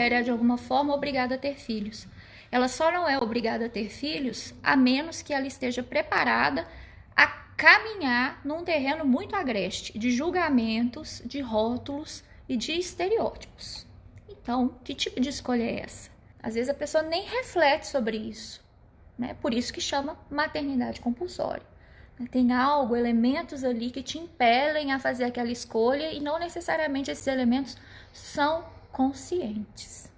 mulher é de alguma forma obrigada a ter filhos. Ela só não é obrigada a ter filhos a menos que ela esteja preparada a caminhar num terreno muito agreste de julgamentos, de rótulos e de estereótipos. Então, que tipo de escolha é essa? Às vezes a pessoa nem reflete sobre isso, né? Por isso que chama maternidade compulsória. Tem algo, elementos ali que te impelem a fazer aquela escolha e não necessariamente esses elementos são conscientes.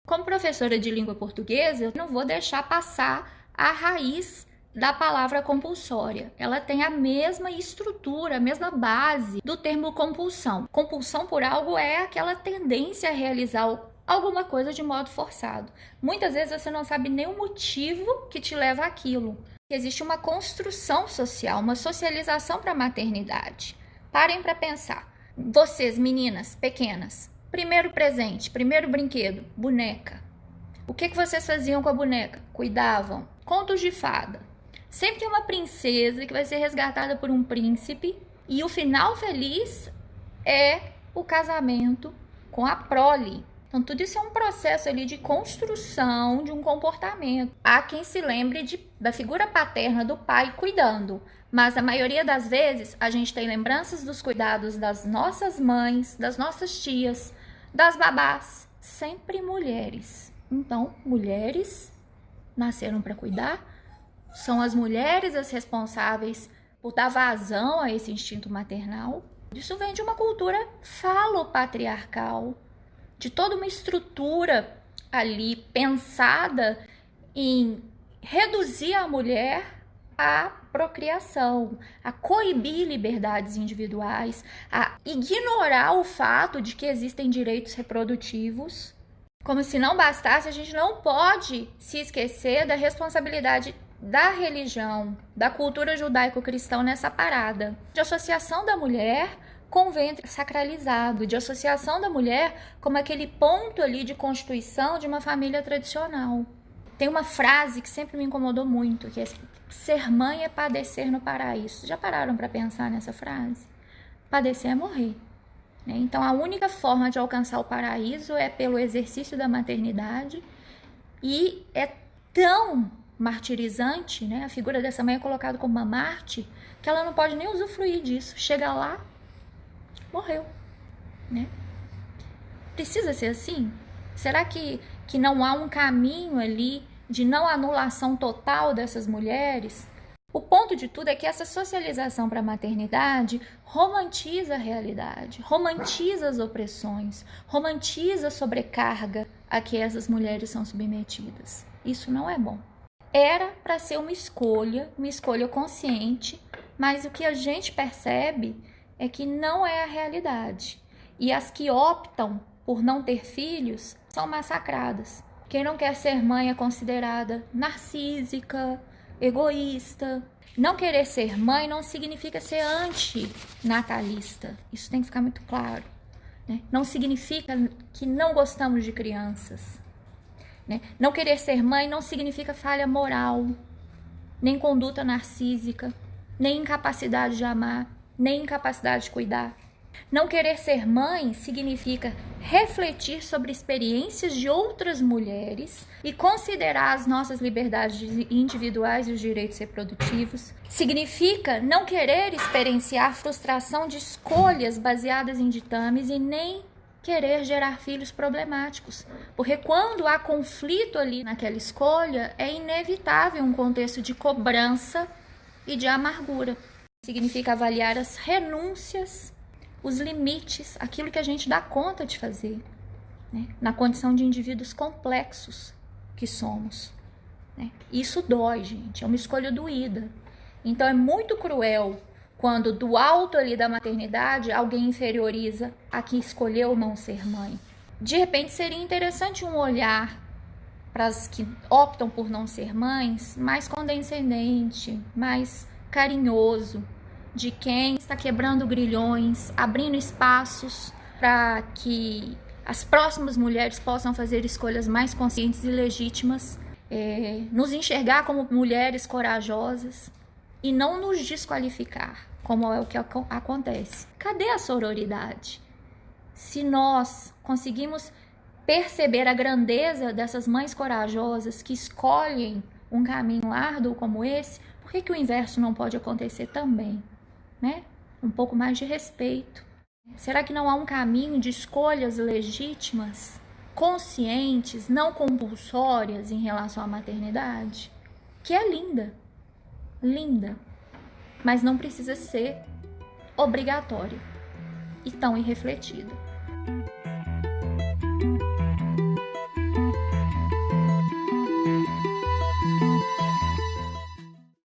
Como professora de língua portuguesa, eu não vou deixar passar a raiz da palavra compulsória. Ela tem a mesma estrutura, a mesma base do termo compulsão. Compulsão por algo é aquela tendência a realizar alguma coisa de modo forçado. Muitas vezes você não sabe nem o motivo que te leva àquilo. Existe uma construção social, uma socialização para a maternidade. Parem para pensar. Vocês, meninas pequenas, primeiro presente, primeiro brinquedo, boneca. O que vocês faziam com a boneca? Cuidavam. Contos de fada. Sempre tem uma princesa que vai ser resgatada por um príncipe e o final feliz é o casamento com a prole. Então, tudo isso é um processo ali de construção de um comportamento. Há quem se lembre da figura paterna do pai cuidando, mas a maioria das vezes a gente tem lembranças dos cuidados das nossas mães, das nossas tias, das babás, sempre mulheres. Então, mulheres nasceram para cuidar, são as mulheres as responsáveis por dar vazão a esse instinto maternal. Isso vem de uma cultura falopatriarcal, de toda uma estrutura ali pensada em reduzir a mulher à procriação, a coibir liberdades individuais, a ignorar o fato de que existem direitos reprodutivos. Como se não bastasse, a gente não pode se esquecer da responsabilidade da religião, da cultura judaico-cristã nessa parada, de associação da mulher com o ventre sacralizado, de associação da mulher como aquele ponto ali de constituição de uma família tradicional. Tem uma frase que sempre me incomodou muito, que é: ser mãe é padecer no paraíso. Já pararam para pensar nessa frase? Padecer é morrer, né? Então a única forma de alcançar o paraíso é pelo exercício da maternidade, e é tão martirizante, né? A figura dessa mãe é colocada como uma mártir, que ela não pode nem usufruir disso. Chega lá, morreu, né? Precisa ser assim? Será que não há um caminho ali de não anulação total dessas mulheres? O ponto de tudo é que essa socialização para a maternidade romantiza a realidade, romantiza as opressões, romantiza a sobrecarga a que essas mulheres são submetidas. Isso não é bom. Era para ser uma escolha consciente, mas o que a gente percebe é que não é a realidade. E as que optam por não ter filhos são massacradas. Quem não quer ser mãe é considerada narcísica, egoísta. Não querer ser mãe não significa ser antinatalista. Isso tem que ficar muito claro, né? Não significa que não gostamos de crianças, né? Não querer ser mãe não significa falha moral, nem conduta narcísica, nem incapacidade de amar, nem incapacidade de cuidar. Não querer ser mãe significa refletir sobre experiências de outras mulheres e considerar as nossas liberdades individuais e os direitos reprodutivos. Significa não querer experienciar frustração de escolhas baseadas em ditames e nem querer gerar filhos problemáticos. Porque quando há conflito ali naquela escolha, é inevitável um contexto de cobrança e de amargura. Significa avaliar as renúncias, os limites, aquilo que a gente dá conta de fazer, né? Na condição de indivíduos complexos que somos, né? Isso dói, gente, é uma escolha doída. Então é muito cruel quando do alto ali da maternidade alguém inferioriza a que escolheu não ser mãe. De repente seria interessante um olhar para as que optam por não ser mães mais condescendente, mais carinhoso, de quem está quebrando grilhões, abrindo espaços para que as próximas mulheres possam fazer escolhas mais conscientes e legítimas, nos enxergar como mulheres corajosas e não nos desqualificar, como é o que acontece. Cadê a sororidade? Se nós conseguimos perceber a grandeza dessas mães corajosas que escolhem um caminho árduo como esse, por que o inverso não pode acontecer também, né? Um pouco mais de respeito. Será que não há um caminho de escolhas legítimas, conscientes, não compulsórias em relação à maternidade? Que é linda, linda, mas não precisa ser obrigatória e tão irrefletida.